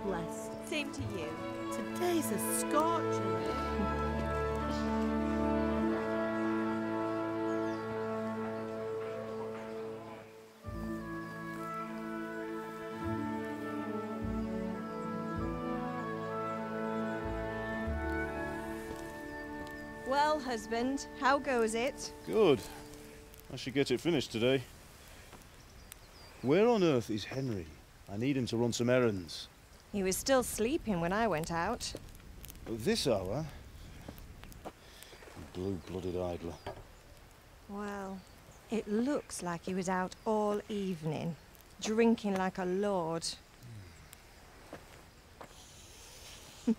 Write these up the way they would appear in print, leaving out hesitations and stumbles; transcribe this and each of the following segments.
blessed. Same to you. Today's a scorcher. Well, husband, how goes it? Good. I should get it finished today. Where on earth is Henry? I need him to run some errands. He was still sleeping when I went out. At this hour? Blue-blooded idler. Well, it looks like he was out all evening, drinking like a lord. Go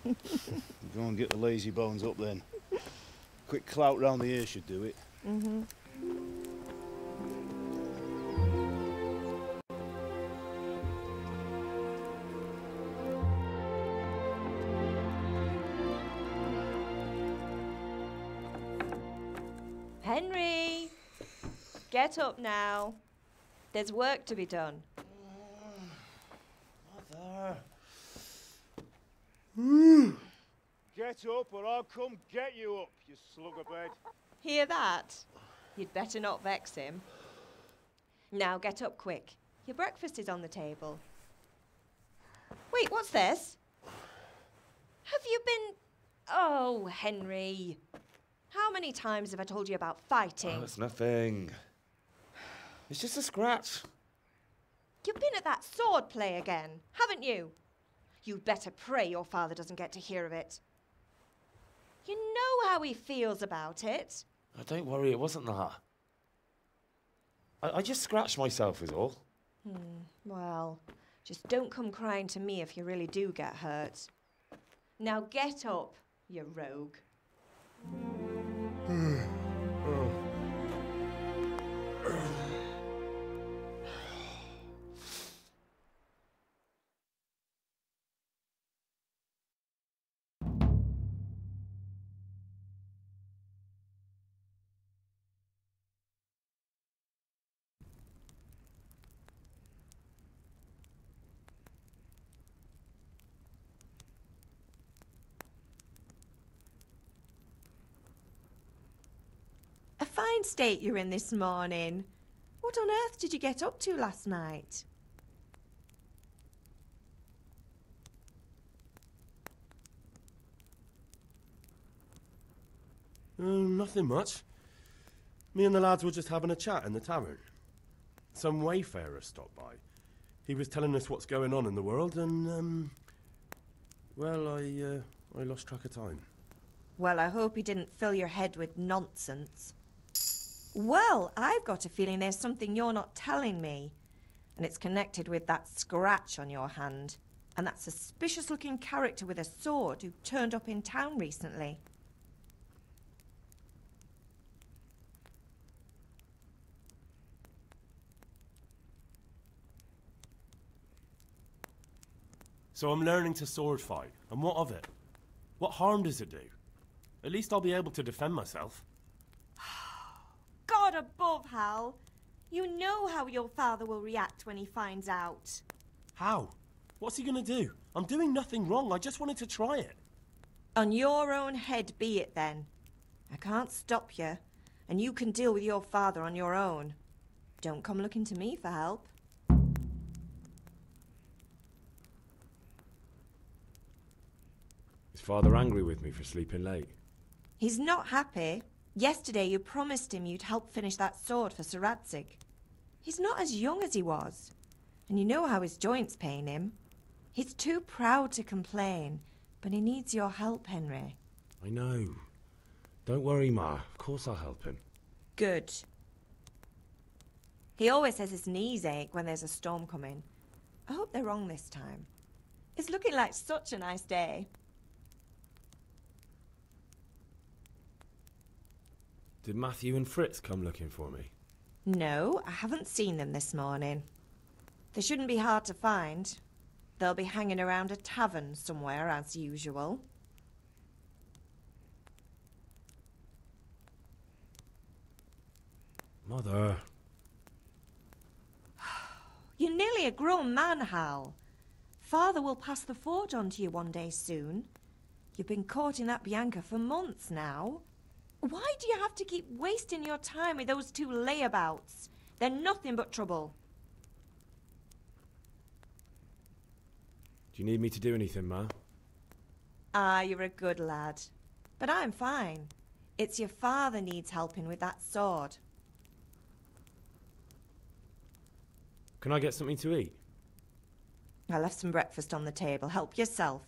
and get the lazy bones up then. Quick clout round the ear should do it. Mm-hmm. Henry! Get up now. There's work to be done. Mother. Get up or I'll come get you up, you slugabed. Hear that? You'd better not vex him. Now get up quick. Your breakfast is on the table. Wait, what's this? Have you been... Oh, Henry. How many times have I told you about fighting? Oh, it's nothing. It's just a scratch. You've been at that sword play again, haven't you? You'd better pray your father doesn't get to hear of it. You know how he feels about it. Oh, don't worry, it wasn't that. I just scratched myself is all. Well, just don't come crying to me if you really do get hurt. Now get up, you rogue. A fine state you're in this morning. What on earth did you get up to last night? Nothing much. Me and the lads were just having a chat in the tavern. Some wayfarer stopped by. He was telling us what's going on in the world and, well, I lost track of time. Well, I hope he didn't fill your head with nonsense. Well, I've got a feeling there's something you're not telling me. And it's connected with that scratch on your hand. And that suspicious-looking character with a sword who turned up in town recently. So I'm learning to sword fight, and what of it? What harm does it do? At least I'll be able to defend myself. God above, Hal. You know how your father will react when he finds out. How? What's he gonna do? I'm doing nothing wrong, I just wanted to try it. On your own head be it then. I can't stop you, and you can deal with your father on your own. Don't come looking to me for help. Is Father angry with me for sleeping late? He's not happy. Yesterday you promised him you'd help finish that sword for Sir Radzig. He's not as young as he was, and you know how his joints pain him. He's too proud to complain, but he needs your help, Henry. I know. Don't worry, Ma. Of course I'll help him. Good. He always says his knees ache when there's a storm coming. I hope they're wrong this time. It's looking like such a nice day. Did Matthew and Fritz come looking for me? No, I haven't seen them this morning. They shouldn't be hard to find. They'll be hanging around a tavern somewhere, as usual. Mother. You're nearly a grown man, Hal. Father will pass the forge on to you one day soon. You've been courting that Bianca for months now. Why do you have to keep wasting your time with those two layabouts? They're nothing but trouble. Do you need me to do anything, Ma? Ah, you're a good lad. But I'm fine. It's your father needs helping with that sword. Can I get something to eat? I left some breakfast on the table. Help yourself.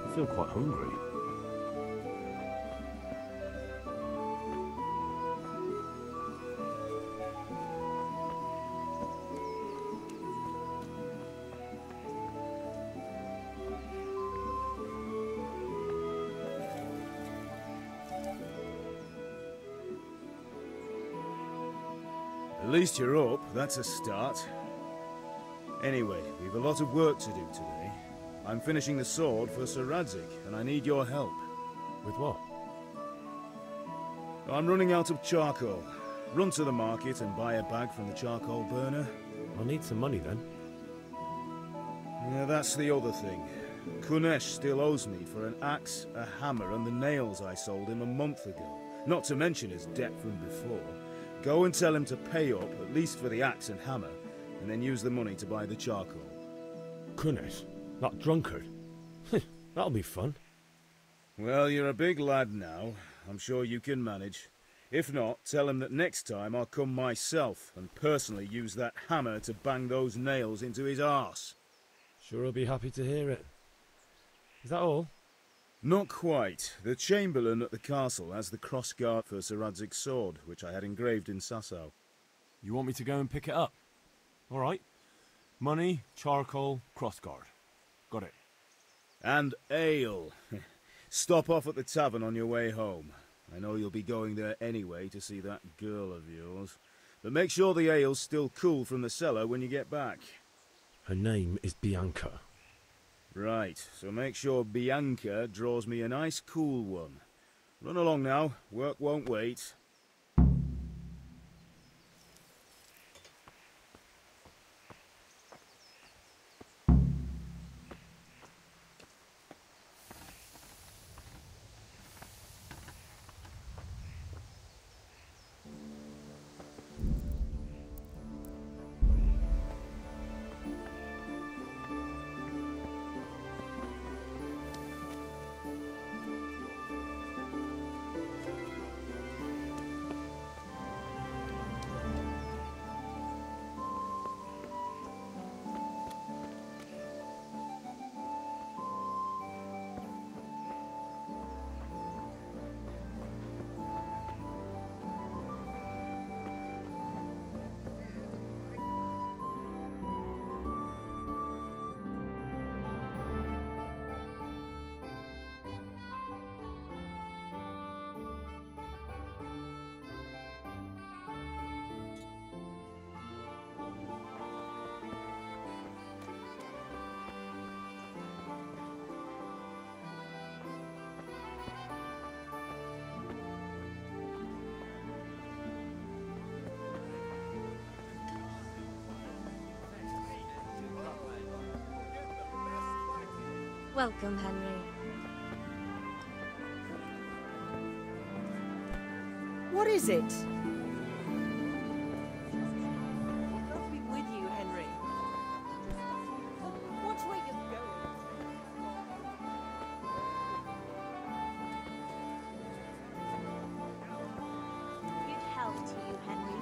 I feel quite hungry. At least you're up, that's a start. Anyway, we've a lot of work to do today. I'm finishing the sword for Sir Radzig, and I need your help. With what? I'm running out of charcoal. Run to the market and buy a bag from the charcoal burner. I'll need some money then. Yeah, that's the other thing. Kunesh still owes me for an axe, a hammer, and the nails I sold him a month ago. Not to mention his debt from before. Go and tell him to pay up, at least for the axe and hammer, and then use the money to buy the charcoal. Kunesh? That drunkard? That'll be fun. Well, you're a big lad now. I'm sure you can manage. If not, tell him that next time I'll come myself and personally use that hammer to bang those nails into his arse. Sure, I'll be happy to hear it. Is that all? Not quite. The Chamberlain at the castle has the crossguard for Sir Radzig's sword, which I had engraved in Sasau. You want me to go and pick it up? All right. Money, charcoal, crossguard. Got it. And ale. Stop off at the tavern on your way home. I know you'll be going there anyway to see that girl of yours. But make sure the ale's still cool from the cellar when you get back. Her name is Bianca. Right, so make sure Bianca draws me a nice cool one. Run along now, work won't wait. Welcome, Henry. What is it? God be with you, Henry. Which way you going? Good health to you, Henry.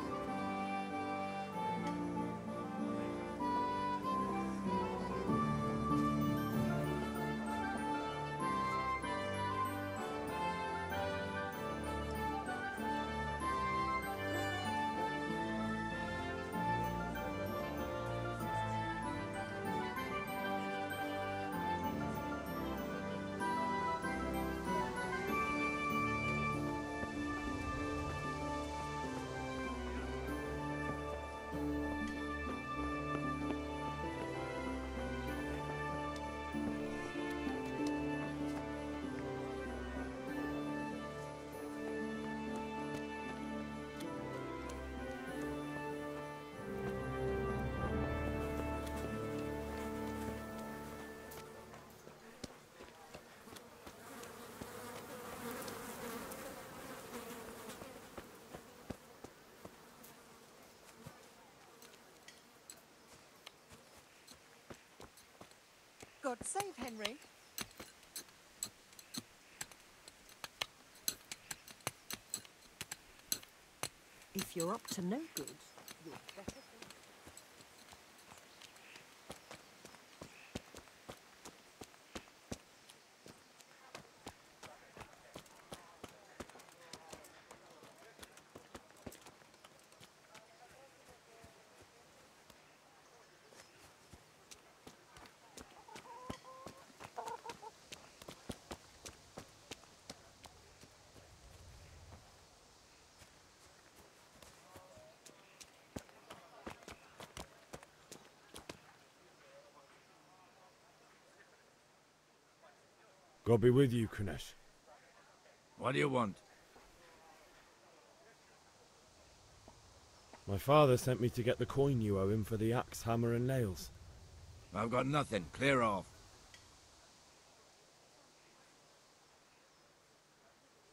God save Henry. If you're up to no good, you'd better think. God be with you, Kunesh. What do you want? My father sent me to get the coin you owe him for the axe, hammer and nails. I've got nothing. Clear off.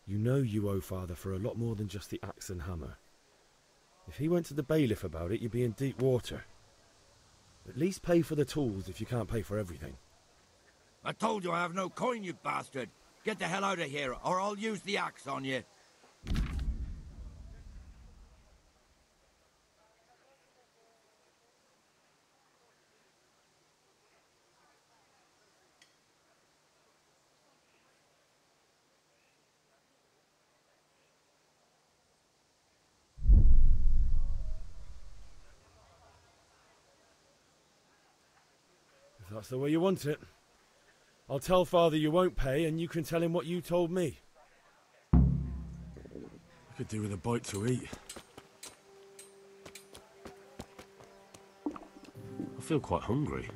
You know you owe father for a lot more than just the axe and hammer. If he went to the bailiff about it, you'd be in deep water. At least pay for the tools if you can't pay for everything. I told you I have no coin, you bastard. Get the hell out of here, or I'll use the axe on you. If that's the way you want it, I'll tell father you won't pay and you can tell him what you told me. I could do with a bite to eat. I feel quite hungry.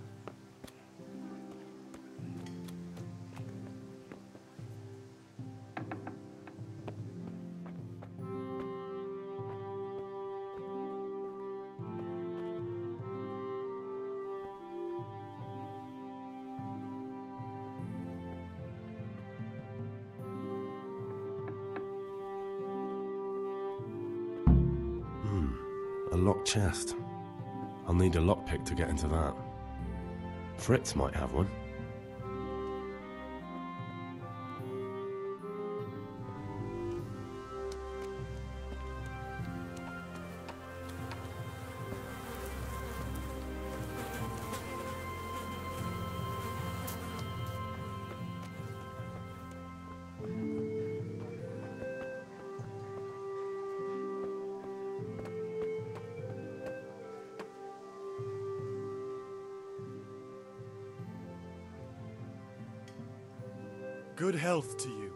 A locked chest. I'll need a lockpick to get into that. Fritz might have one. Good health to you.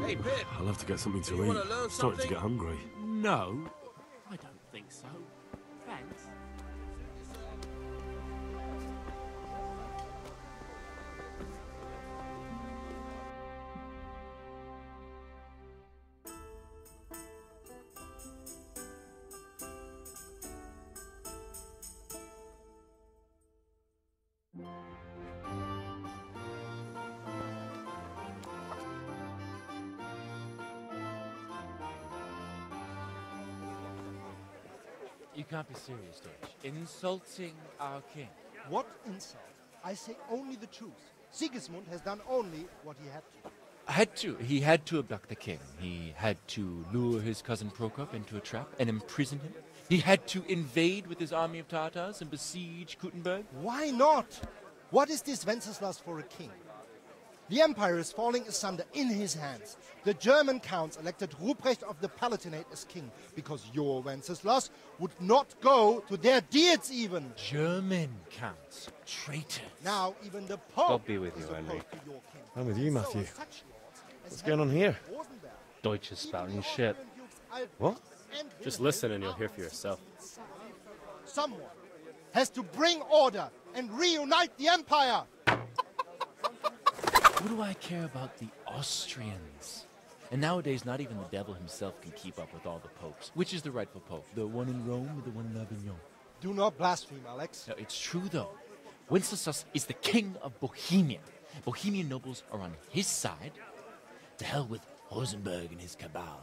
Hey, Pip! I'll have to get something to You eat. wanna learn Starting to something? get hungry. No, I don't think so. Thanks. You can't be serious, Deutsch. Insulting our king. What insult? I say only the truth. Sigismund has done only what he had to. He had to abduct the king. He had to lure his cousin Prokop into a trap and imprison him. He had to invade with his army of Tartars and besiege Kuttenberg. Why not? What is this Wenceslas for a king? The empire is falling asunder in his hands. The German counts elected Ruprecht of the Palatinate as king because your Wenceslas would not go to their deeds even. German counts. Traitors. Now even the Pope God be with is you, Henry. opposed to your king. I'm with you, So Matthew. are such lords as What's going on here? Rosenberg. Deutsch is spouting shit. What? Just listen and you'll hear for yourself. Someone has to bring order and reunite the empire. What do I care about the Austrians? And nowadays, not even the devil himself can keep up with all the popes. Which is the rightful pope? The one in Rome or the one in Avignon? Do not blaspheme, Alex. No, it's true, though. Wenceslas is the king of Bohemia. Bohemian nobles are on his side. To hell with Rosenberg and his cabal.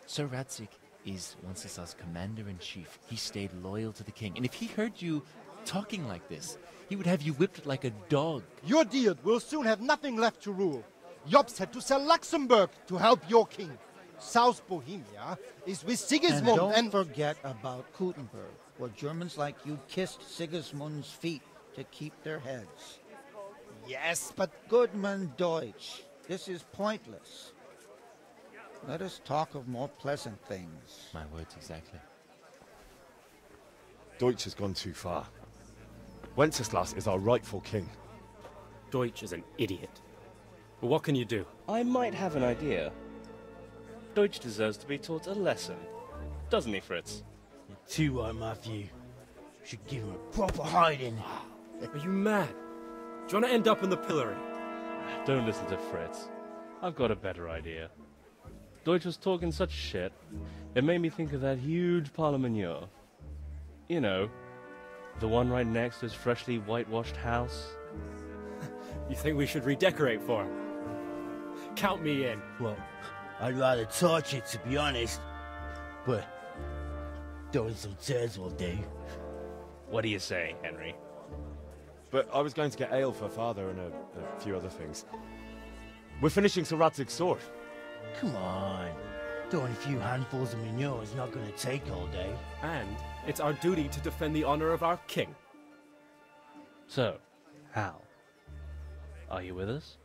Sir Radzik is Wenceslas' commander-in-chief. He stayed loyal to the king. And if he heard you talking like this, he would have you whipped like a dog. Your Diet will soon have nothing left to rule. Jobst had to sell Luxembourg to help your king. South Bohemia is with Sigismund and don't forget about Kuttenberg, where Germans like you kissed Sigismund's feet to keep their heads. Yes, but... Goodman Deutsch, this is pointless. Let us talk of more pleasant things. My words exactly. Deutsch has gone too far. Wenceslas is our rightful king. Deutsch is an idiot. But what can you do? I might have an idea. Deutsch deserves to be taught a lesson. Doesn't he, Fritz? You're too right, Matthew. Should give him a proper hiding. Are you mad? Do you want to end up in the pillory? Don't listen to Fritz. I've got a better idea. Deutsch was talking such shit, it made me think of that huge Parlement. You know, the one right next to his freshly whitewashed house. You think we should redecorate for him? Count me in. Well, I'd rather torch it, to be honest. But throwing some turds will do. What do you say, Henry? But I was going to get ale for Father and a few other things. We're finishing Sir Radzig's sword. Come on. Throwing a few handfuls of manure is not going to take all day. And it's our duty to defend the honor of our king. So, Hal, are you with us?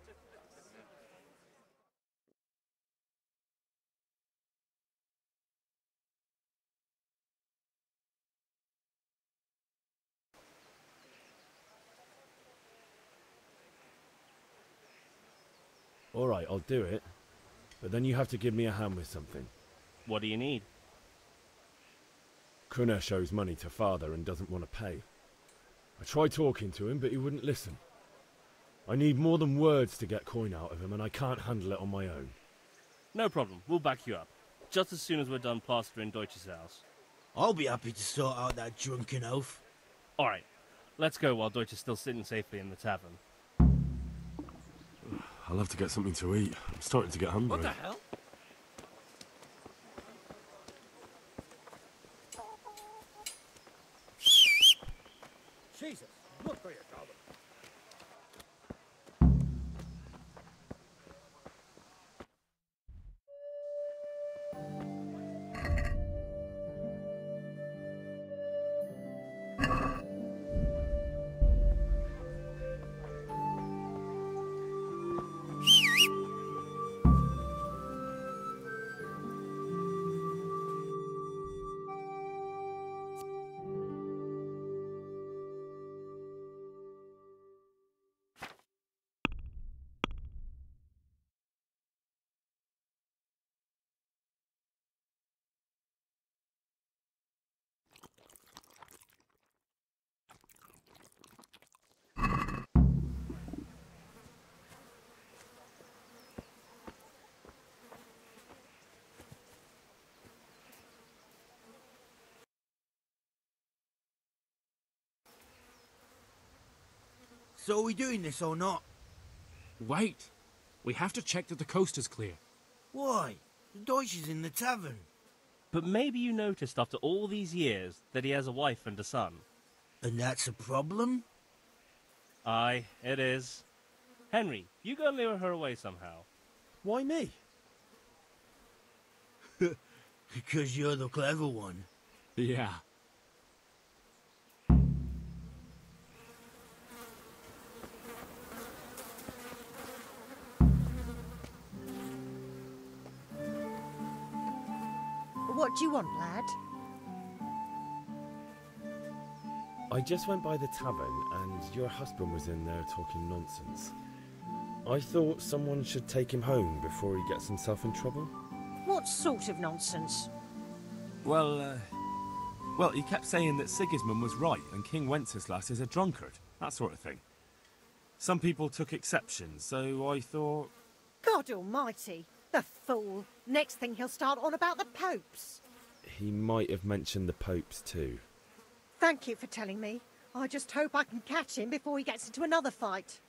All right, I'll do it. But then you have to give me a hand with something. What do you need? Kunesh owes money to Father and doesn't want to pay. I tried talking to him, but he wouldn't listen. I need more than words to get coin out of him, and I can't handle it on my own. No problem. We'll back you up. Just as soon as we're done plastering Deutsch's house. I'll be happy to sort out that drunken oaf. All right. Let's go while Deutsch is still sitting safely in the tavern. I'll have to get something to eat. I'm starting to get hungry. What the hell? Jesus, look for your daughter. So are we doing this or not? Wait. We have to check that the coast is clear. Why? The Deutsch is in the tavern. But maybe you noticed after all these years that he has a wife and a son. And that's a problem? Aye, it is. Henry, you go and lure her away somehow. Why me? Because you're the clever one. Yeah. What do you want, lad? I just went by the tavern and your husband was in there talking nonsense. I thought someone should take him home before he gets himself in trouble. What sort of nonsense? Well, he kept saying that Sigismund was right and King Wenceslas is a drunkard, that sort of thing. Some people took exception, so I thought... God almighty, the fool. Next thing he'll start on about the popes. He might have mentioned the popes too. Thank you for telling me. I just hope I can catch him before he gets into another fight.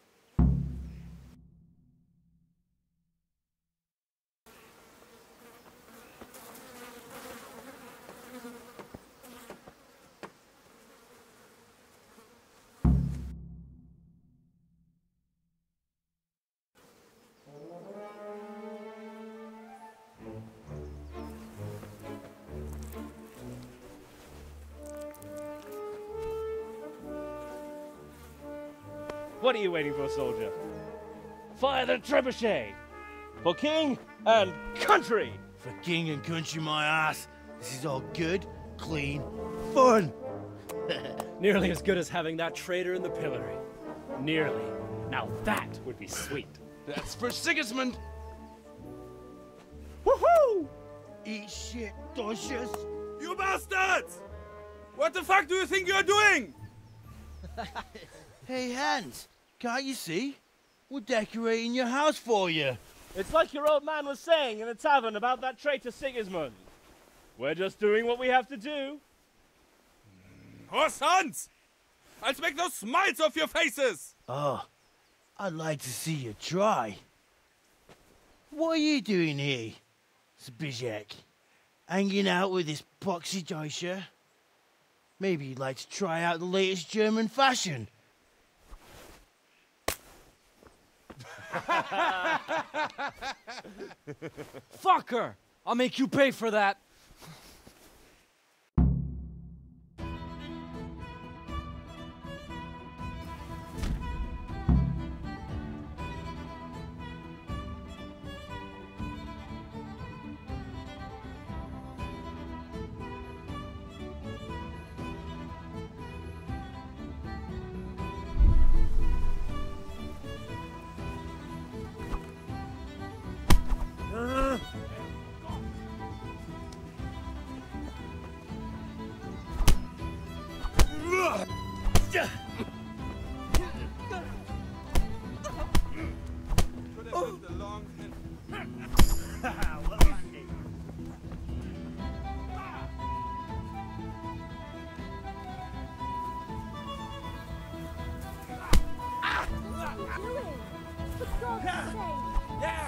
What are you waiting for, soldier? Fire the trebuchet! For king and country! For king and country, my ass. This is all good, clean, fun. Nearly as good as having that traitor in the pillory. Nearly. Now that would be sweet. That's for Sigismund! Woohoo! Eat shit, Docious. You bastards! What the fuck do you think you're doing? Hey, Hans, can't you see? We're decorating your house for you. It's like your old man was saying in the tavern about that traitor Sigismund. We're just doing what we have to do. Horse Hans! I'll make those smiles off your faces! Oh, I'd like to see you try. What are you doing here, Zbyszek? Hanging out with this poxy Deutscher? Maybe you'd like to try out the latest German fashion. Fuck her! I'll make you pay for that.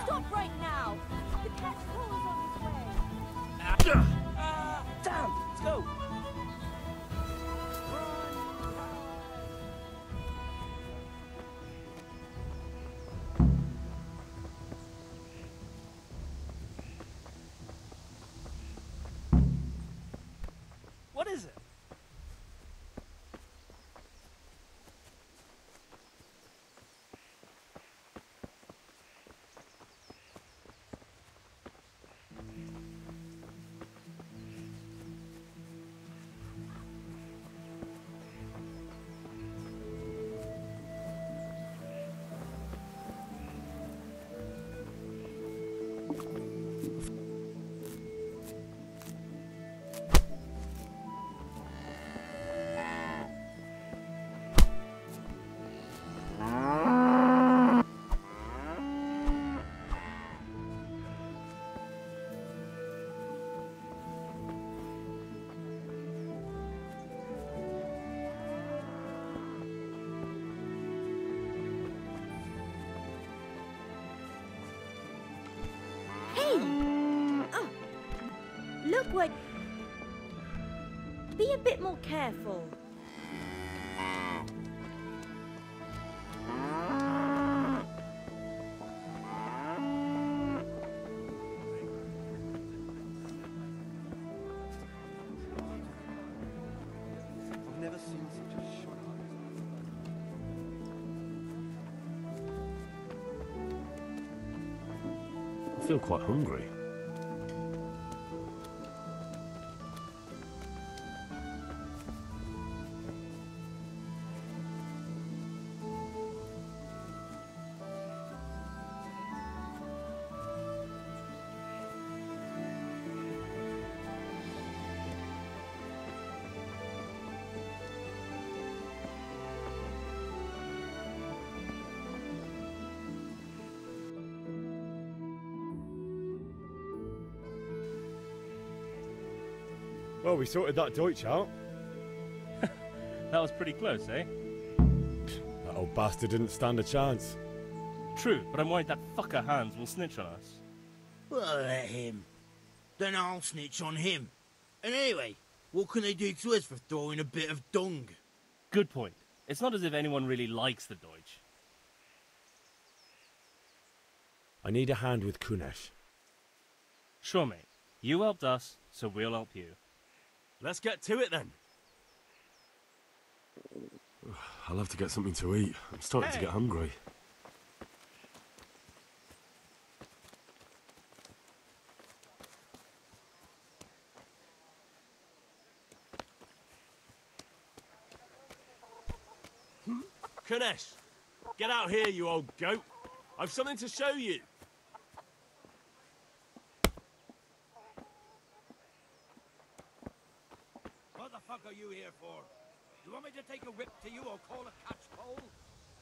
Stop right now! The cat's paw is on his way! Damn! Let's go! What is it? Look what a bit more careful. I've never seen such a shot. I feel quite hungry. Well, we sorted that Deutsch out. That was pretty close, eh? That old bastard didn't stand a chance. True, but I'm worried that fucker Hans will snitch on us. Well, let him. Then I'll snitch on him. And anyway, what can they do to us for throwing a bit of dung? Good point. It's not as if anyone really likes the Deutsch. I need a hand with Kunesh. Sure, mate. You helped us, so we'll help you. Let's get to it then. I'll have to get something to eat. I'm starting to get hungry. Kunesh, get out here, you old goat. I've something to show you. What the fuck are you here for? You want me to take a whip to you or call a catchpole?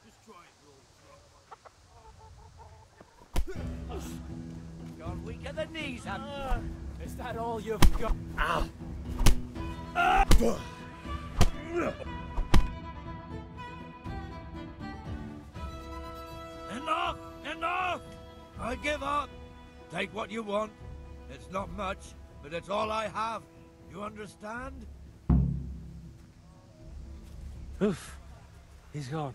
Just try it, you old drunk. You're weak at the knees, Is that all you've got? Ow! Enough! Enough! I give up. Take what you want. It's not much, but it's all I have. You understand? Oof. He's gone.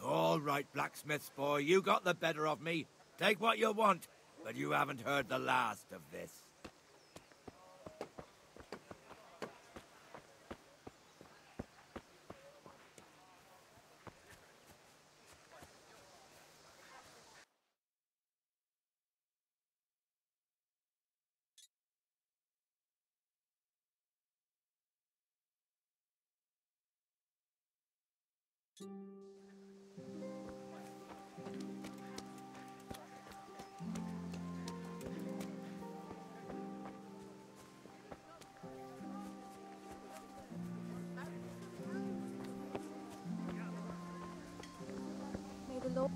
All right, blacksmith's boy, you got the better of me. Take what you want, but you haven't heard the last of this. May the Lord...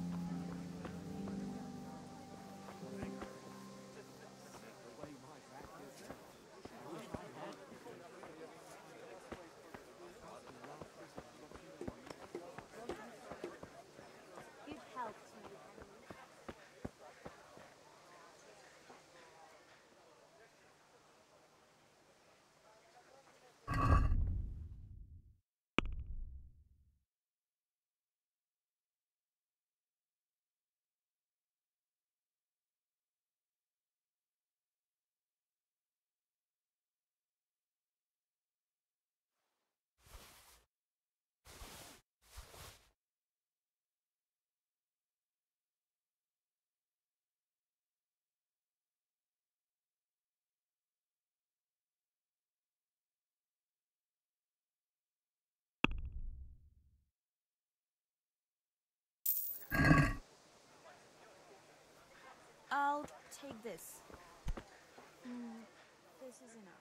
I'll take this. This is enough.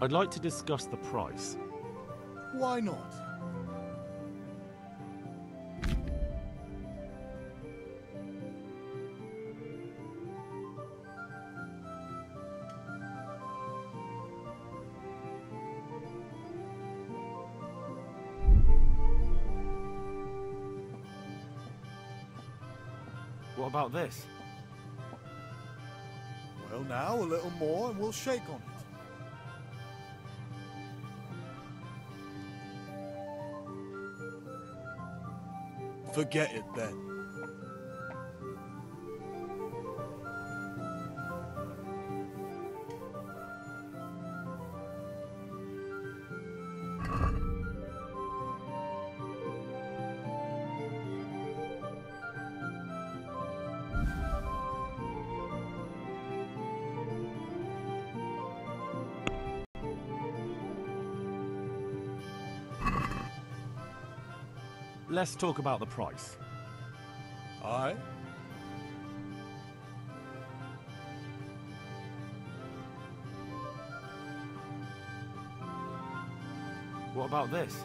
I'd like to discuss the price. Why not? What about this? Well, now a little more and we'll shake on it. Forget it then. Let's talk about the price. Aye? What about this?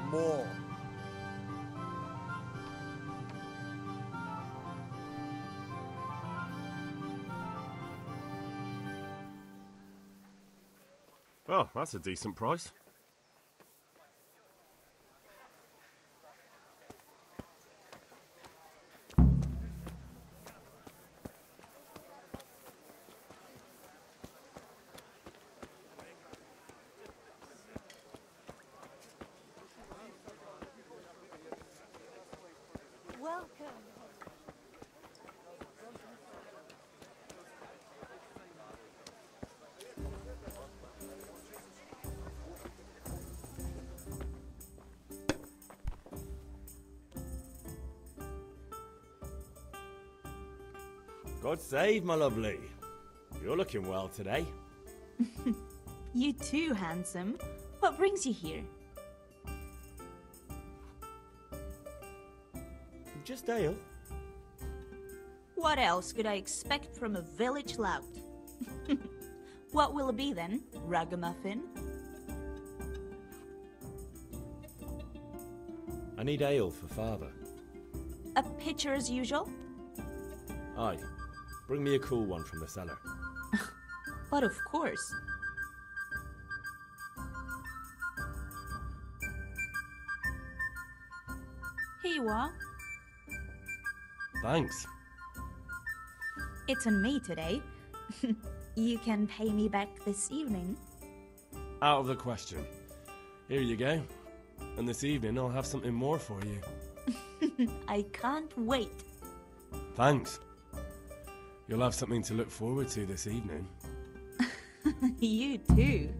More. Oh, that's a decent price. Welcome. God save, my lovely. You're looking well today. You too, handsome. What brings you here? Just ale. What else could I expect from a village lout? What will it be then? Ragamuffin? I need ale for father. A pitcher as usual? Aye. Bring me a cool one from the cellar. But of course. Here you are. Thanks. It's on me today. You can pay me back this evening. Out of the question. Here you go. And this evening I'll have something more for you. I can't wait. Thanks. You'll have something to look forward to this evening. You too.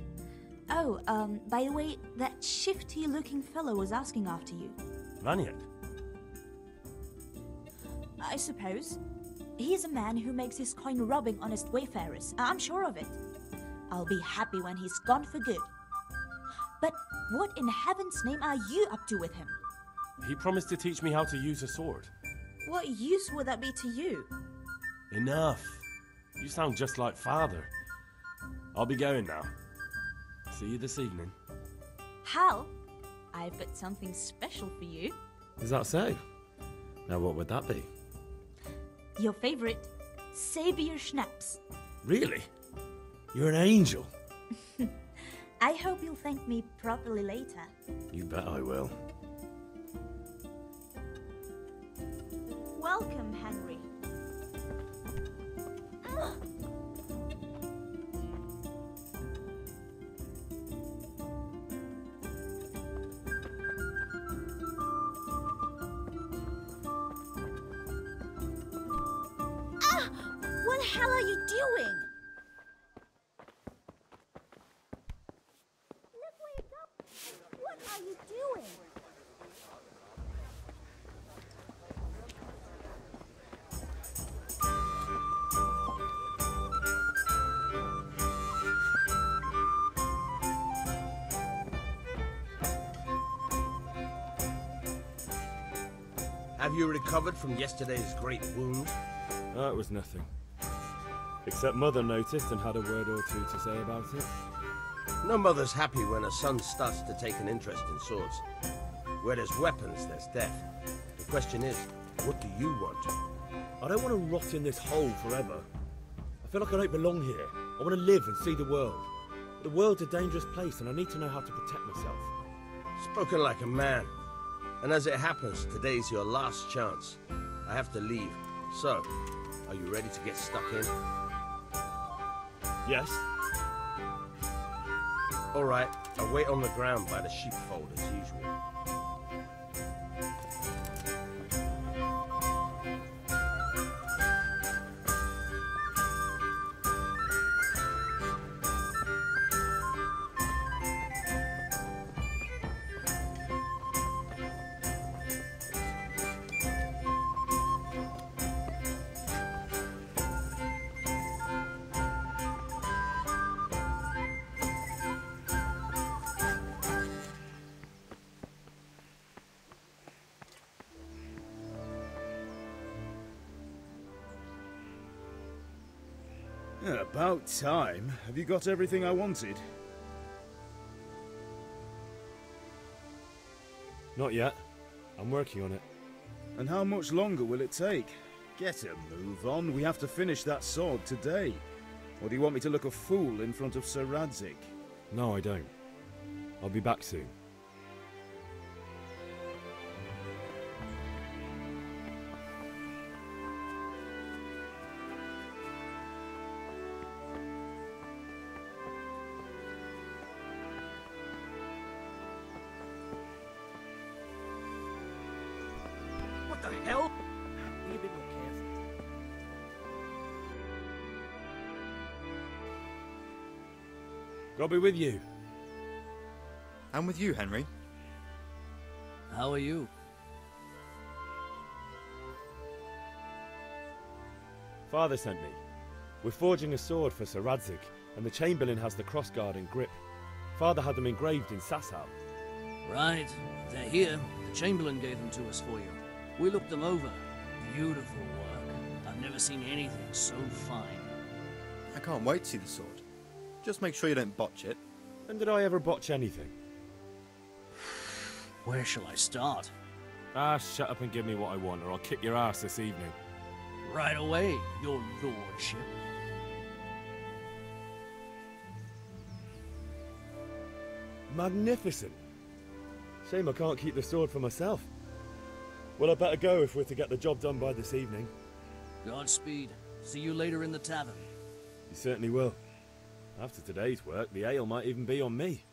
Oh, by the way, that shifty-looking fellow was asking after you. Vaniak? I suppose. He's a man who makes his coin robbing honest wayfarers. I'm sure of it. I'll be happy when he's gone for good. But what in heaven's name are you up to with him? He promised to teach me how to use a sword. What use would that be to you? Enough. You sound just like father. I'll be going now. See you this evening. Hal, I've got something special for you. Is that so? Now what would that be? Your favorite, Savior Schnapps. Really? You're an angel. I hope you'll thank me properly later. You bet I will. Welcome, Henry. hell are you doing? Look where you're going. What are you doing? Have you recovered from yesterday's great wound? That was nothing. Except Mother noticed and had a word or two to say about it. No mother's happy when a son starts to take an interest in swords. Where there's weapons, there's death. The question is, what do you want? I don't want to rot in this hole forever. I feel like I don't belong here. I want to live and see the world. The world's a dangerous place and I need to know how to protect myself. Spoken like a man. And as it happens, today's your last chance. I have to leave. So, are you ready to get stuck in? Yes. All right, I'll wait on the ground by the sheepfold as usual. About time. Have you got everything I wanted? Not yet. I'm working on it. And how much longer will it take? Get a move on. We have to finish that sword today. Or do you want me to look a fool in front of Sir Radzig? No, I don't. I'll be back soon. What the hell? Be a bit more careful. God be with you. And with you, Henry. How are you? Father sent me. We're forging a sword for Sir Radzig, and the Chamberlain has the crossguard and grip. Father had them engraved in Sasau. Right, they're here. The Chamberlain gave them to us for you. We looked them over. Beautiful work. I've never seen anything so fine. I can't wait to see the sword. Just make sure you don't botch it. When did I ever botch anything? Where shall I start? Ah, shut up and give me what I want, or I'll kick your ass this evening. Right away, your lordship. Magnificent. Shame I can't keep the sword for myself. Well, I better go if we're to get the job done by this evening. Godspeed. See you later in the tavern. You certainly will. After today's work, the ale might even be on me.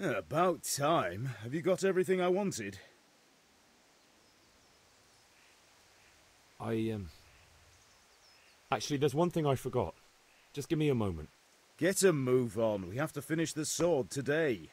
About time. Have you got everything I wanted? Actually, there's one thing I forgot. Just give me a moment. Get a move on. We have to finish the sword today.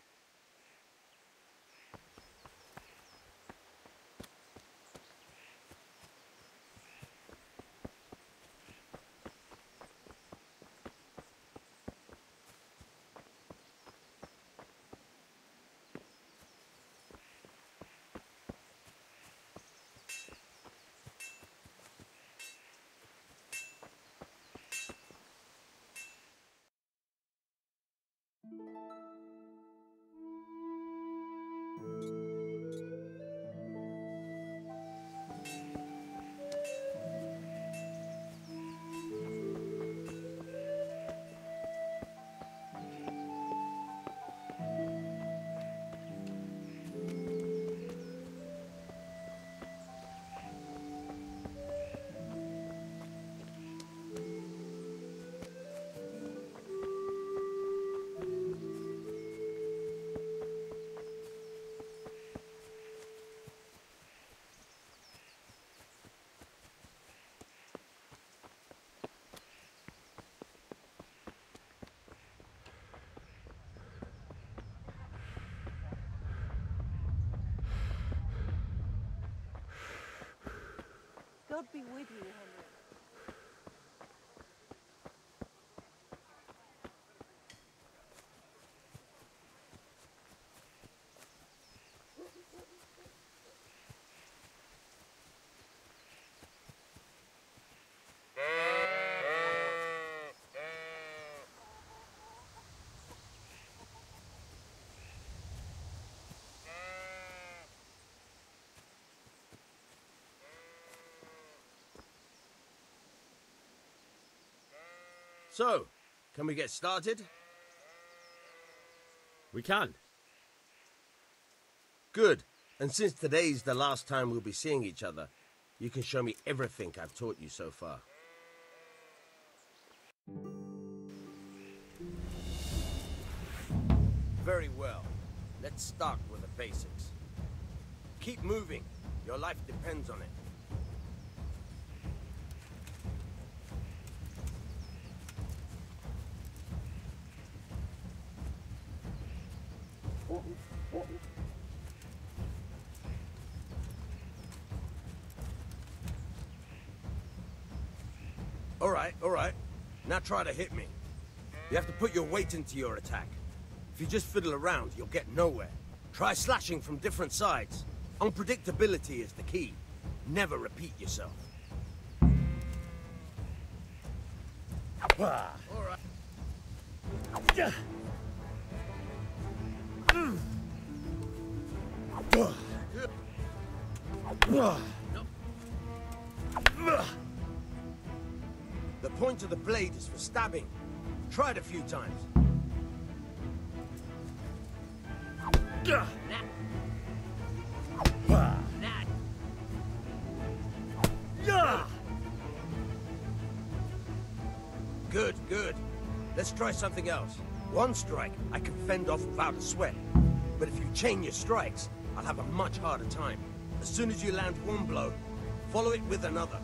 God be with you, Henry. So, can we get started? We can. Good. And since today's the last time we'll be seeing each other, you can show me everything I've taught you so far. Very well. Let's start with the basics. Keep moving. Your life depends on it. All right. Now try to hit me. You have to put your weight into your attack. If you just fiddle around, you'll get nowhere. Try slashing from different sides. Unpredictability is the key. Never repeat yourself. All right. The point of the blade is for stabbing. Try it a few times. Good, good. Let's try something else. One strike, I can fend off without a sweat. But if you chain your strikes, I'll have a much harder time. As soon as you land one blow, follow it with another.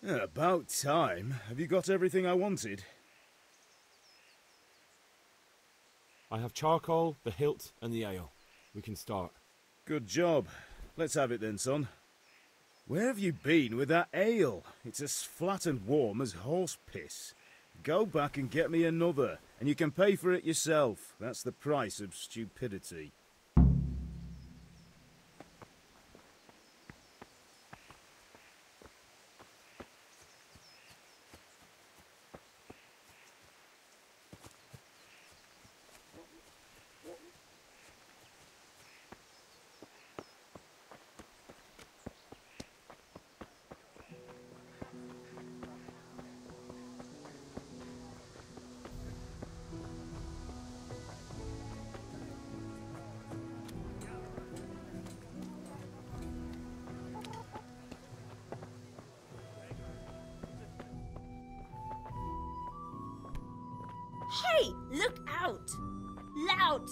About time. Have you got everything I wanted? I have charcoal, the hilt, and the ale. We can start. Good job. Let's have it then, son. Where have you been with that ale? It's as flat and warm as horse piss. Go back and get me another, and you can pay for it yourself. That's the price of stupidity. Hey, look out! Loud!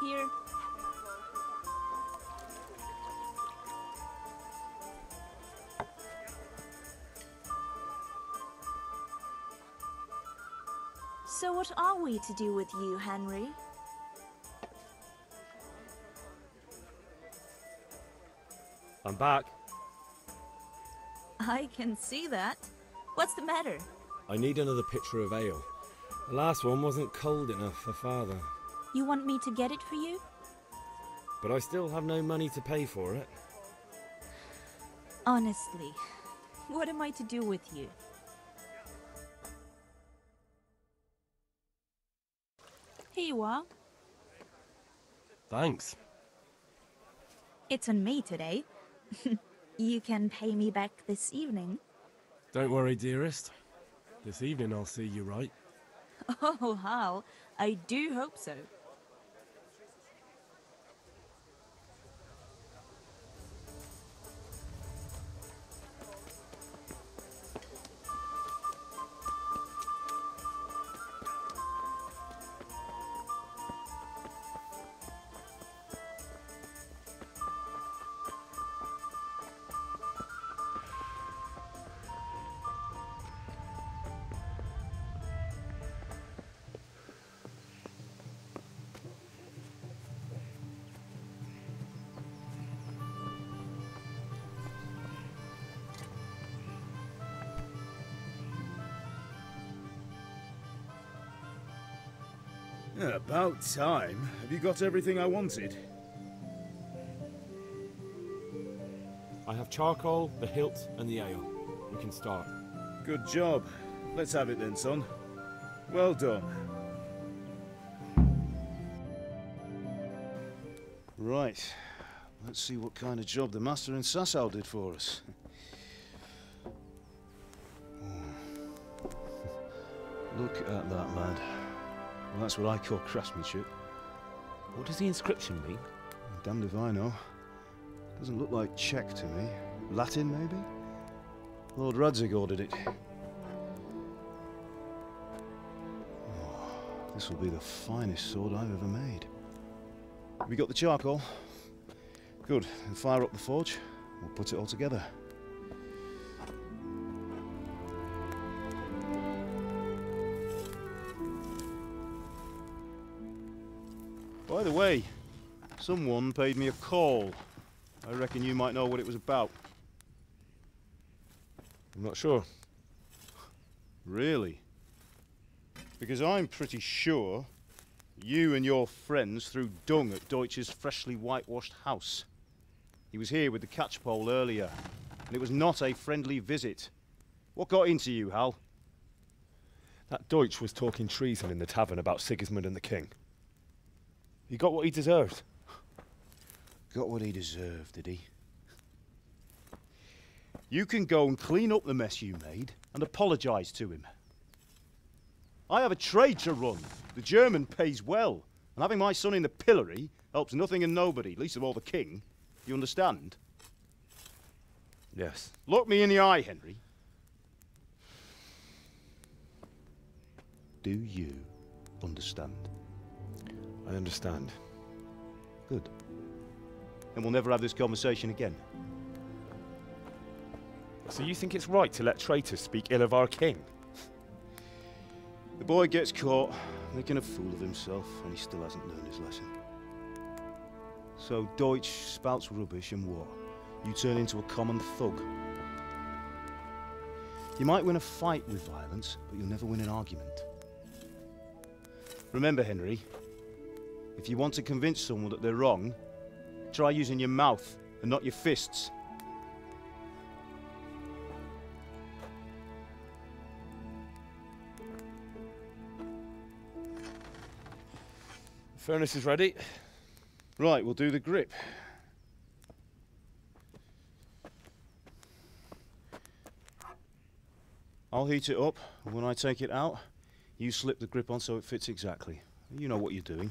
Here. So what are we to do with you, Henry? I'm back. I can see that. What's the matter? I need another pitcher of ale. The last one wasn't cold enough for Father. You want me to get it for you? But I still have no money to pay for it. Honestly, what am I to do with you? Here you are. Thanks. It's on me today. You can pay me back this evening. Don't worry, dearest. This evening I'll see you right. Oh, Hal, I do hope so. Yeah, about time. Have you got everything I wanted? I have charcoal, the hilt, and the ale. We can start. Good job. Let's have it then, son. Well done. Right. Let's see what kind of job the master in Sasau did for us. Look at that, lad. Well, that's what I call craftsmanship. What does the inscription mean? Damned if I know. Doesn't look like Czech to me. Latin, maybe? Lord Radzig ordered it. Oh, this will be the finest sword I've ever made. Have you got the charcoal? Good. Then fire up the forge. We'll put it all together. By the way, someone paid me a call. I reckon you might know what it was about. I'm not sure. Really? Because I'm pretty sure you and your friends threw dung at Deutsch's freshly whitewashed house. He was here with the catchpole earlier, and it was not a friendly visit. What got into you, Hal? That Deutsch was talking treason in the tavern about Sigismund and the king. He got what he deserved. Got what he deserved, did he? You can go and clean up the mess you made and apologise to him. I have a trade to run. The German pays well, and having my son in the pillory helps nothing and nobody, least of all the king. You understand? Yes. Look me in the eye, Henry. Do you understand? I understand. Good. Then we'll never have this conversation again. So you think it's right to let traitors speak ill of our king? The boy gets caught, making a fool of himself, and he still hasn't learned his lesson. So Deutsch spouts rubbish, and what? You turn into a common thug. You might win a fight with violence, but you'll never win an argument. Remember, Henry, if you want to convince someone that they're wrong, try using your mouth and not your fists. The furnace is ready. Right, we'll do the grip. I'll heat it up, and when I take it out, you slip the grip on so it fits exactly. You know what you're doing.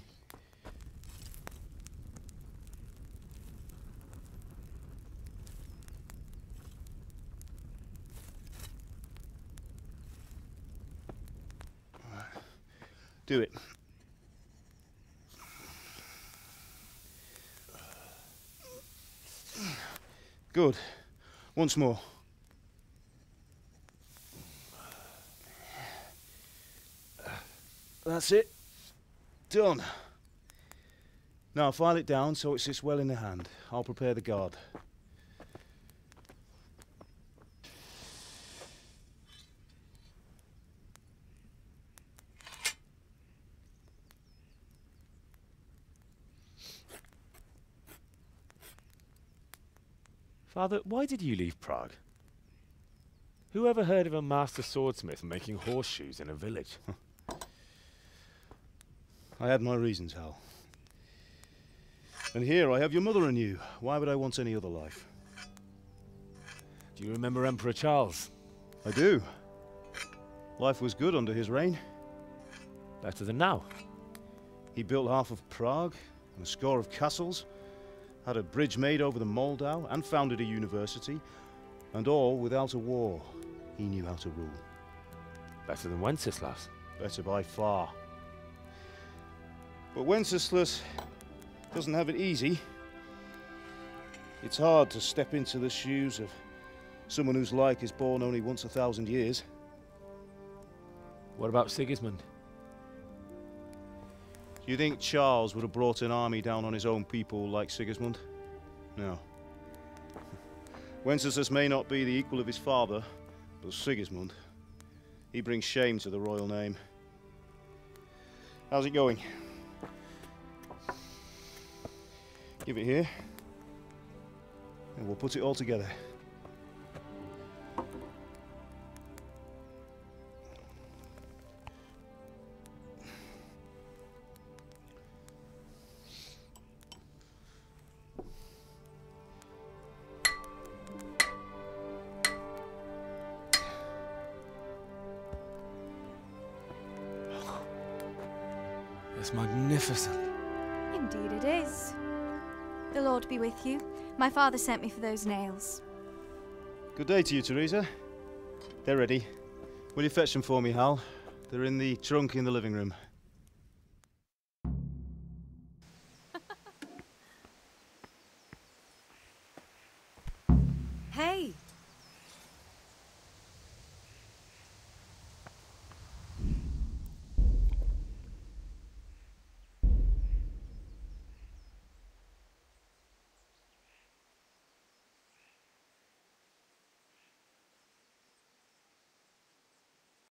Do it. Good. Once more. That's it. Done. Now file it down so it sits well in the hand. I'll prepare the guard. Father, why did you leave Prague? Who ever heard of a master swordsmith making horseshoes in a village? I had my reasons, Hal. And here I have your mother and you. Why would I want any other life? Do you remember Emperor Charles? I do. Life was good under his reign. Better than now. He built half of Prague and a score of castles, had a bridge made over the Moldau, and founded a university, and all without a war. He knew how to rule. Better than Wenceslas. Better by far. But Wenceslas doesn't have it easy. It's hard to step into the shoes of someone whose like is born only once 1,000 years. What about Sigismund? Do you think Charles would have brought an army down on his own people like Sigismund? No. Wenceslas may not be the equal of his father, but Sigismund, he brings shame to the royal name. How's it going? Give it here, and we'll put it all together. It's magnificent. Indeed it is. The Lord be with you. My father sent me for those nails. Good day to you, Teresa. They're ready. Will you fetch them for me, Hal? They're in the trunk in the living room.